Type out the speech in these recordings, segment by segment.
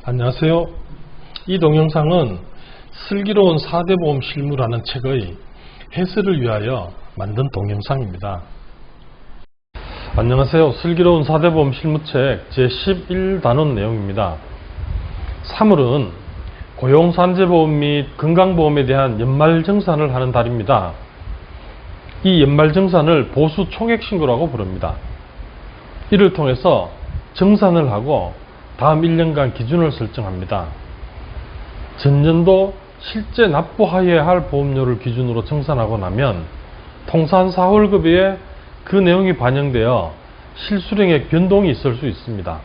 안녕하세요. 이 동영상은 슬기로운 4대 보험 실무라는 책의 해설을 위하여 만든 동영상입니다. 안녕하세요. 슬기로운 4대 보험 실무책 제11단원 내용입니다. 3월은 고용산재보험 및 건강보험에 대한 연말정산을 하는 달입니다. 이 연말정산을 보수총액신고라고 부릅니다. 이를 통해서 정산을 하고 다음 1년간 기준을 설정합니다. 전년도 실제 납부하여야 할 보험료를 기준으로 정산하고 나면 통산 4월급여에 그 내용이 반영되어 실수령액 변동이 있을 수 있습니다.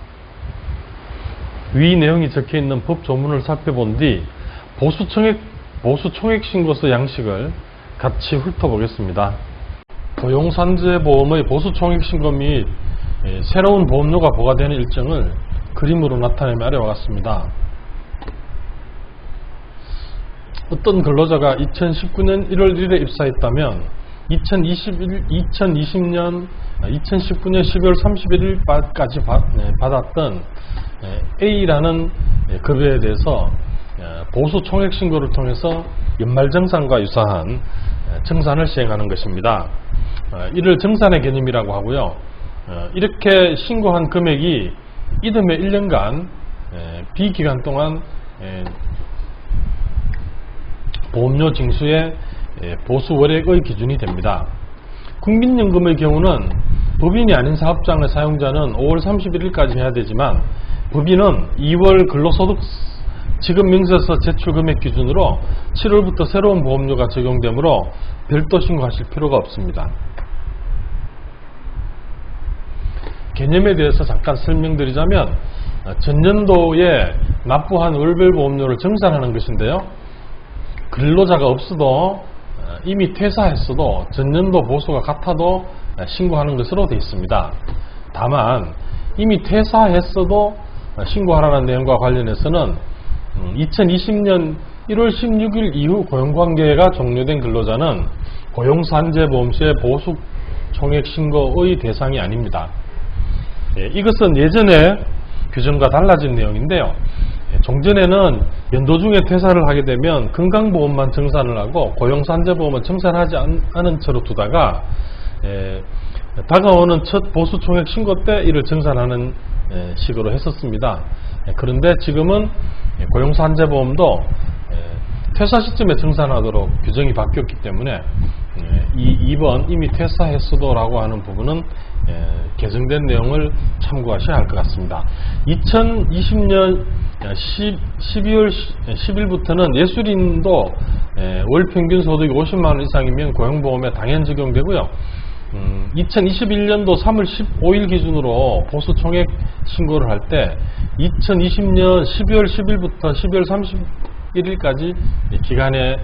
위 내용이 적혀있는 법 조문을 살펴본 뒤 보수총액신고서 양식을 같이 훑어보겠습니다. 고용산재보험의 보수총액신고 및 새로운 보험료가 부과되는 일정을 그림으로 나타내며 아래와 같습니다. 어떤 근로자가 2019년 1월 1일에 입사했다면 2019년 12월 31일까지 받았던 A라는 급여에 대해서 보수 총액 신고를 통해서 연말정산과 유사한 정산을 시행하는 것입니다. 이를 정산의 개념이라고 하고요. 이렇게 신고한 금액이 이듬해 1년간 비기간 동안 보험료 징수의 보수월액의 기준이 됩니다. 국민연금의 경우는 법인이 아닌 사업장의 사용자는 5월 31일까지 해야 되지만 법인은 2월 근로소득 지급명세서 제출금액 기준으로 7월부터 새로운 보험료가 적용되므로 별도 신고하실 필요가 없습니다. 개념에 대해서 잠깐 설명드리자면 전년도에 납부한 월별 보험료를 정산하는 것인데요. 근로자가 없어도 이미 퇴사했어도 전년도 보수가 같아도 신고하는 것으로 되어 있습니다. 다만 이미 퇴사했어도 신고하라는 내용과 관련해서는 2020년 1월 16일 이후 고용관계가 종료된 근로자는 고용산재보험시의 보수총액 신고의 대상이 아닙니다. 이것은 예전에 규정과 달라진 내용인데요. 종전에는 연도 중에 퇴사를 하게 되면 건강보험만 정산을 하고 고용산재보험은 정산하지 않은 채로 두다가 다가오는 첫 보수총액 신고 때 이를 정산하는 식으로 했었습니다. 그런데 지금은 고용산재보험도 퇴사 시점에 정산하도록 규정이 바뀌었기 때문에 이번 이미 퇴사했어도 라고 하는 부분은 개정된 내용을 참고하셔야 할 것 같습니다. 2020년 12월 10일부터는 예술인도 월 평균 소득이 50만원 이상이면 고용보험에 당연 적용되고요. 2021년도 3월 15일 기준으로 보수총액 신고를 할 때 2020년 12월 10일부터 12월 31일까지 기간에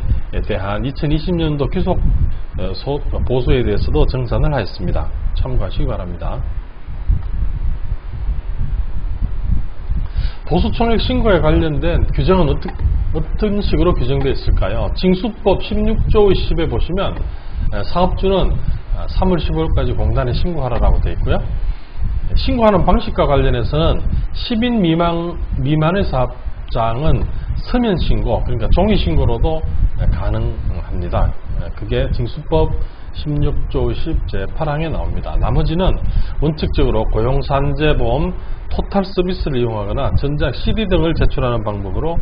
대한 2020년도 귀속 보수에 대해서도 정산을 하였습니다. 참고하시기 바랍니다. 보수총액 신고에 관련된 규정은 어떤 식으로 규정되어 있을까요? 징수법 16조 10에 보시면 사업주는 3월 15일까지 공단에 신고하라고 되어 있고요. 신고하는 방식과 관련해서는 10인 미만의 사업장은 서면 신고, 그러니까 종이 신고로도 가능합니다. 그게 징수법 16조 10 제8항에 나옵니다. 나머지는 원칙적으로 고용산재보험 토탈 서비스를 이용하거나 전작 CD 등을 제출하는 방법으로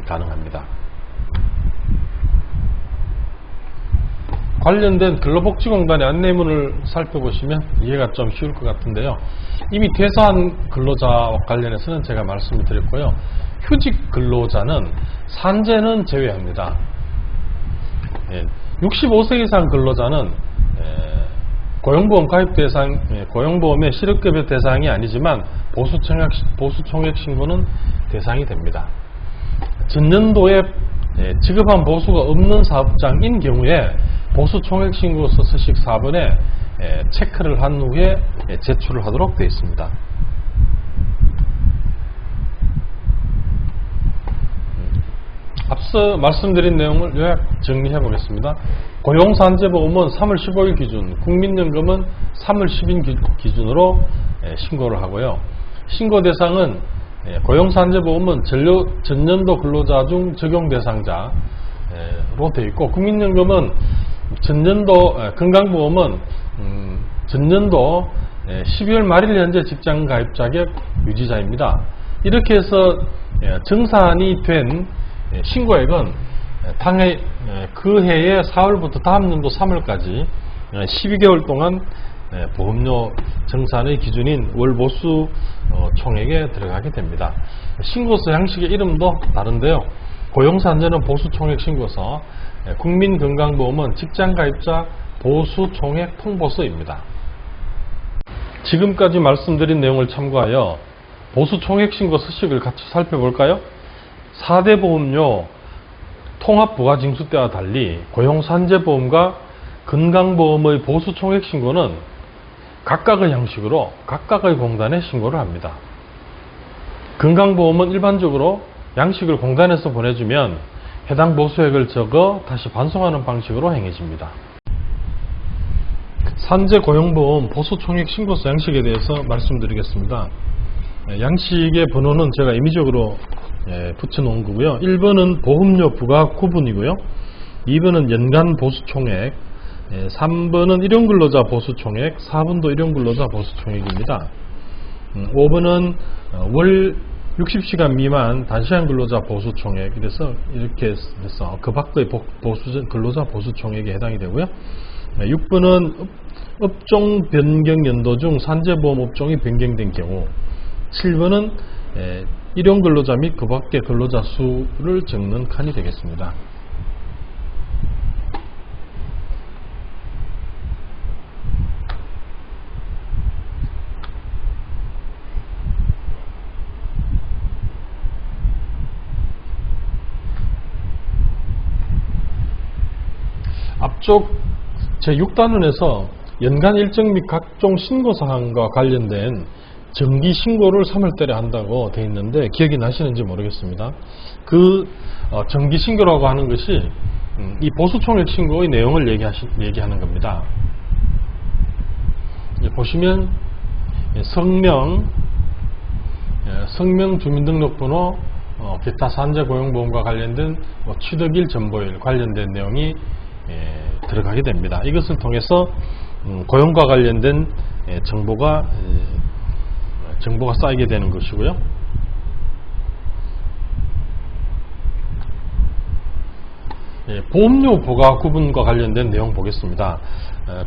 가능합니다. 관련된 근로복지공단의 안내문을 살펴보시면 이해가 좀 쉬울 것 같은데요. 이미 퇴사한 근로자와 관련해서는 제가 말씀을 드렸고요. 휴직 근로자는 산재는 제외합니다. 65세 이상 근로자는 고용보험 가입 대상, 고용보험의 실업급여 대상이 아니지만 보수총액 신고는 대상이 됩니다. 전년도에 지급한 보수가 없는 사업장인 경우에 보수총액 신고서 서식 4번에 체크를 한 후에 제출을 하도록 되어 있습니다. 앞서 말씀드린 내용을 요약 정리해 보겠습니다. 고용산재보험은 3월 15일 기준, 국민연금은 3월 10일 기준으로 신고를 하고요. 신고 대상은 고용산재보험은 전년도 근로자 중 적용 대상자로 되어 있고, 국민연금은 건강보험은 전년도 12월 말일 현재 직장 가입 자격 유지자입니다. 이렇게 해서 정산이 된 신고액은 당해 그 해의 4월부터 다음 연도 3월까지 12개월 동안 보험료 정산의 기준인 월보수 총액에 들어가게 됩니다. 신고서 양식의 이름도 다른데요. 고용산재는 보수총액 신고서, 국민건강보험은 직장가입자 보수총액 통보서입니다. 지금까지 말씀드린 내용을 참고하여 보수총액 신고 서식을 같이 살펴볼까요? 4대 보험료 통합부가징수 때와 달리 고용산재보험과 건강보험의 보수총액 신고는 각각의 형식으로 각각의 공단에 신고를 합니다. 건강보험은 일반적으로 양식을 공단에서 보내주면 해당 보수액을 적어 다시 반송하는 방식으로 행해집니다. 산재고용보험 보수총액 신고서 양식에 대해서 말씀드리겠습니다. 양식의 번호는 제가 임의적으로 붙여놓은 거고요. 1번은 보험료 부과 구분이고요. 2번은 연간 보수총액, 3번은 일용근로자 보수총액, 4번도 일용근로자 보수총액입니다. 5번은 월 60시간 미만 단시간 근로자 보수총액, 이래서 이렇게 해서 그 밖의 근로자 보수총액에 해당이 되고요. 6번은 업종 변경 연도 중 산재보험 업종이 변경된 경우, 7번은 일용근로자 및 그 밖의 근로자 수를 적는 칸이 되겠습니다. 앞쪽 제6단원에서 연간 일정 및 각종 신고사항과 관련된 정기신고를 3월달에 한다고 되어 있는데 기억이 나시는지 모르겠습니다. 그 정기신고라고 하는 것이 이 보수총액 신고의 내용을 얘기하는 겁니다. 보시면 성명, 주민등록번호, 기타 산재고용보험과 관련된 취득일, 전보일 관련된 내용이 들어가게 됩니다. 이것을 통해서 고용과 관련된 정보가 쌓이게 되는 것이고요. 보험료 부과 구분과 관련된 내용 보겠습니다.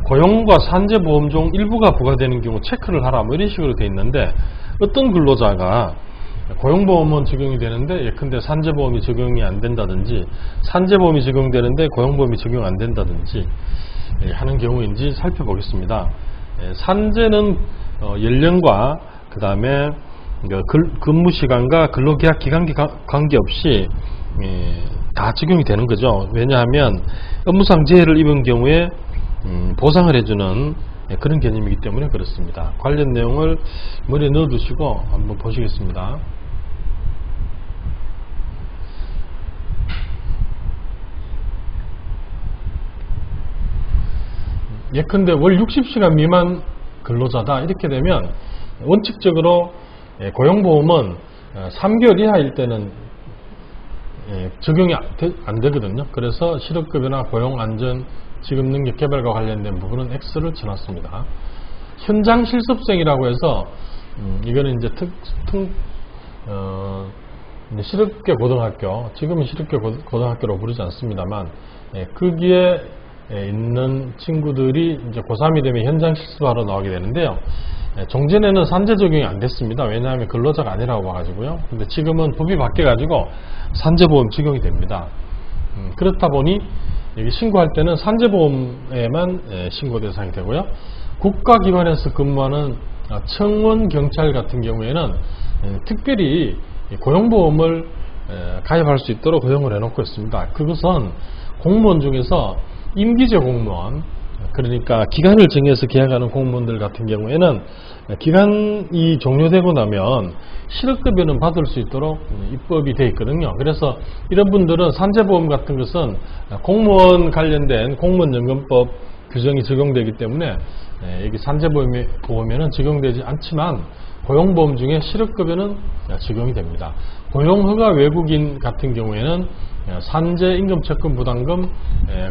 고용과 산재보험 중 일부가 부과되는 경우 체크를 하라, 이런 식으로 되어 있는데, 어떤 근로자가 고용보험은 적용이 되는데 예컨대 산재보험이 적용이 안 된다든지, 산재보험이 적용되는데 고용보험이 적용 안 된다든지 하는 경우인지 살펴보겠습니다. 산재는 연령과 그 다음에 근무시간과 근로계약 기간에 관계없이 다 적용이 되는 거죠. 왜냐하면 업무상 재해를 입은 경우에 보상을 해주는 그런 개념이기 때문에 그렇습니다. 관련 내용을 머리에 넣어두시고 한번 보시겠습니다. 예컨대 월 60시간 미만 근로자다, 이렇게 되면 원칙적으로 고용보험은 3개월 이하일 때는 적용이 안 되거든요. 그래서 실업급여나 고용안전, 직업능력 개발과 관련된 부분은 X를 쳐놨습니다. 현장 실습생이라고 해서 이거는 이제 실업계 고등학교, 지금은 실업계 고등학교로 부르지 않습니다만, 거기에 있는 친구들이 이제 고3이 되면 현장 실습하러 나오게 되는데요. 종전에는 산재 적용이 안 됐습니다. 왜냐하면 근로자가 아니라고 봐가지고요. 근데 지금은 법이 바뀌어가지고 산재보험 적용이 됩니다. 그렇다 보니 여기 신고할 때는 산재보험에만 신고 대상이 되고요. 국가기관에서 근무하는 청원, 경찰 같은 경우에는 특별히 고용보험을 가입할 수 있도록 허용을 해놓고 있습니다. 그것은 공무원 중에서 임기제 공무원, 그러니까 기간을 정해서 계약하는 공무원들 같은 경우에는 기간이 종료되고 나면 실업급여는 받을 수 있도록 입법이 되어 있거든요. 그래서 이런 분들은 산재보험 같은 것은 공무원 관련된 공무원연금법 규정이 적용되기 때문에 여기 산재보험에는 적용되지 않지만 고용보험 중에 실업급여는 적용이 됩니다. 고용허가 외국인 같은 경우에는 산재 임금척금 부담금,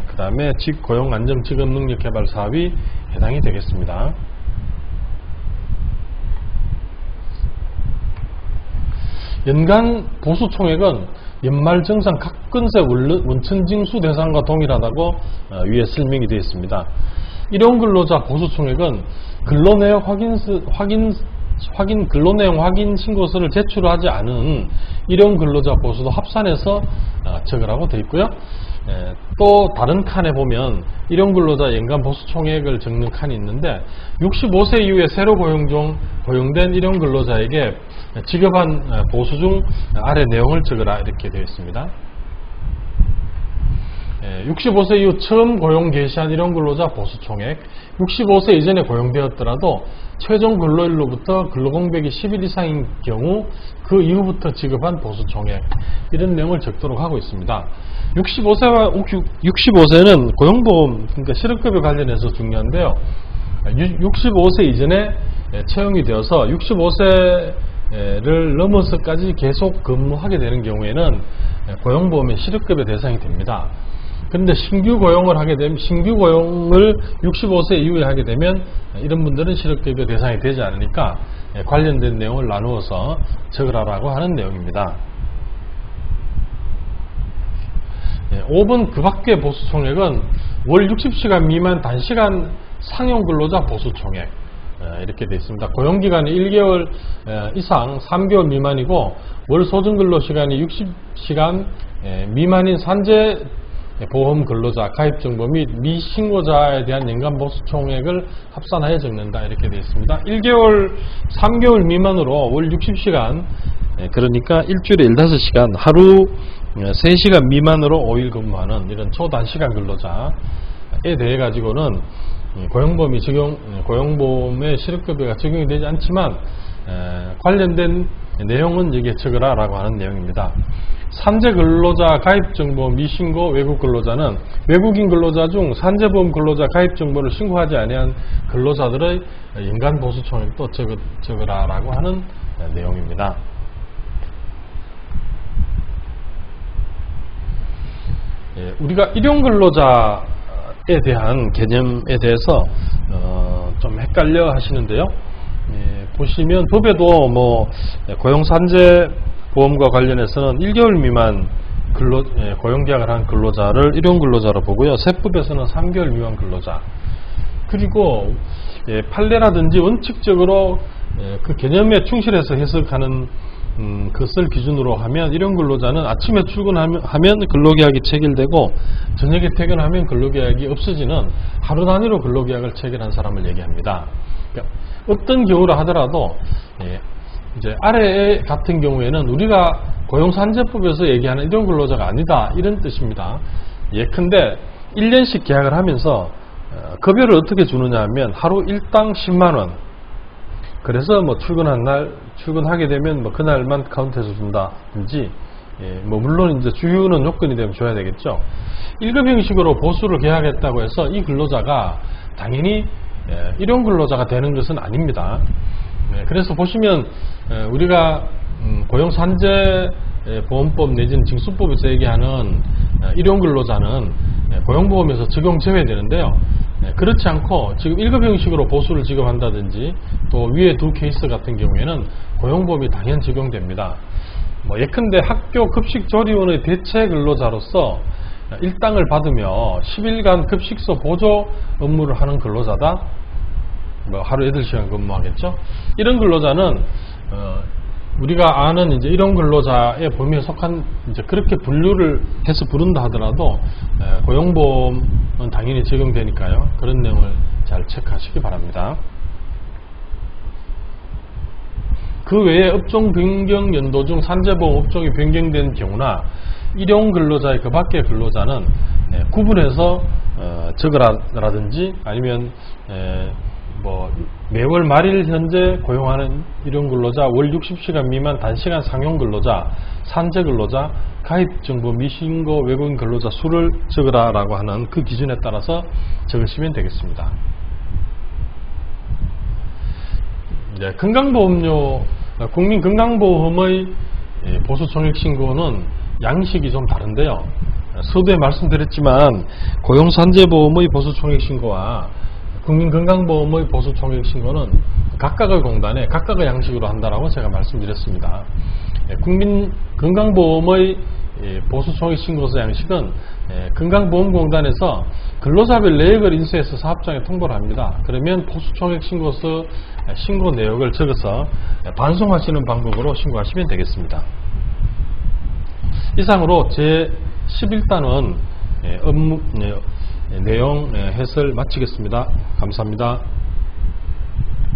그 다음에 고용안정직업능력개발사업이 해당이 되겠습니다. 연간 보수총액은 연말정산 각근세 원천징수 대상과 동일하다고 위에 설명이 되어 있습니다. 일용근로자 보수총액은 근로내역 근로내용 확인 신고서를 제출하지 않은 일용근로자 보수도 합산해서 적으라고 되어 있고요. 또 다른 칸에 보면 일용근로자 연간 보수총액을 적는 칸이 있는데 65세 이후에 새로 고용된 일용근로자에게 지급한 보수 중 아래 내용을 적으라 이렇게 되어 있습니다. 65세 이후 처음 고용 개시한 일용근로자 보수총액, 65세 이전에 고용되었더라도 최종 근로일로부터 근로공백이 10일 이상인 경우 그 이후부터 지급한 보수총액, 이런 내용을 적도록 하고 있습니다. 65세는 고용보험, 그러니까 실업급여 관련해서 중요한데요. 65세 이전에 채용이 되어서 65세를 넘어서까지 계속 근무하게 되는 경우에는 고용보험의 실업급여 대상이 됩니다. 그런데 신규 고용을 65세 이후에 하게 되면 이런 분들은 실업급여 대상이 되지 않으니까 관련된 내용을 나누어서 적으라고 하는 내용입니다. 5번 그 밖의 보수총액은 월 60시간 미만 단시간 상용근로자 보수총액, 이렇게 되어 있습니다. 고용기간이 1개월 이상 3개월 미만이고 월 소정근로시간이 60시간 미만인 산재보험 근로자 가입정보 및 미신고자에 대한 연간 보수총액을 합산하여 적는다 이렇게 되어 있습니다. 1개월 3개월 미만으로 월 60시간, 그러니까 일주일에 15시간, 하루 3시간 미만으로 5일 근무하는 이런 초단시간 근로자에 대해 가지고는 고용보험의 실업급여가 적용이 되지 않지만 관련된 내용은 여기에 적으라 라고 하는 내용입니다. 산재근로자 가입정보 미신고 외국근로자는 외국인 근로자 중 산재보험 근로자 가입정보를 신고하지 아니한 근로자들의 연간 보수총액도 적으라 라고 하는 내용입니다. 우리가 일용근로자에 대한 개념에 대해서 좀 헷갈려 하시는데요. 보시면 법에도 고용산재보험과 관련해서는 1개월 미만 고용계약을 한 근로자를 일용근로자로 보고요. 세법에서는 3개월 미만 근로자, 그리고 판례라든지 원칙적으로 그 개념에 충실해서 해석하는 것을 기준으로 하면 일용근로자는 아침에 출근하면 근로계약이 체결되고 저녁에 퇴근하면 근로계약이 없어지는 하루 단위로 근로계약을 체결한 사람을 얘기합니다. 그러니까 어떤 경우라 하더라도 이제 아래 같은 경우에는 우리가 고용산재법에서 얘기하는 일용근로자가 아니다 이런 뜻입니다. 예컨대 1년씩 계약을 하면서 급여를 어떻게 주느냐 하면 하루 일당 10만원, 그래서 출근하게 되면 그날만 카운트해서 준다든지, 물론 이제 주유는 요건이 되면 줘야 되겠죠. 1급 형식으로 보수를 계약했다고 해서 이 근로자가 당연히 일용근로자가 되는 것은 아닙니다. 그래서 보시면 우리가 고용산재보험법 내지는 징수법에서 얘기하는 일용근로자는 고용보험에서 적용 제외되는데요. 그렇지 않고 지금 1급 형식으로 보수를 지급한다든지 또 위에 두 케이스 같은 경우에는 고용보험이 당연 적용됩니다. 예컨대 학교 급식조리원의 대체 근로자로서 일당을 받으며 10일간 급식소 보조 업무를 하는 근로자다. 하루 8시간 근무하겠죠. 이런 근로자는 우리가 아는 이제 이런 근로자의 범위에 속한 이제 그렇게 분류를 해서 부른다 하더라도 고용보험은 당연히 적용되니까요. 그런 내용을 잘 체크하시기 바랍니다. 그 외에 업종 변경 연도 중 산재보험 업종이 변경된 경우나 일용 근로자의 그 밖의 근로자는 구분해서 적으라든지 아니면 매월 말일 현재 고용하는 일용 근로자, 월 60시간 미만 단시간 상용 근로자, 산재 근로자, 가입 정보 미신고 외국인 근로자 수를 적으라 라고 하는 그 기준에 따라서 적으시면 되겠습니다. 건강보험료, 국민건강보험의 보수총액신고는 양식이 좀 다른데요. 서두에 말씀드렸지만 고용산재보험의 보수총액신고와 국민건강보험의 보수총액신고는 각각의 공단에 각각의 양식으로 한다라고 제가 말씀드렸습니다. 국민건강보험의 보수총액신고서 양식은 건강보험공단에서 근로자별 내역을 인수해서 사업장에 통보를 합니다. 그러면 보수총액신고서 신고 내역을 적어서 반송하시는 방법으로 신고하시면 되겠습니다. 이상으로 제11단원 업무 내용 해설 마치겠습니다. 감사합니다.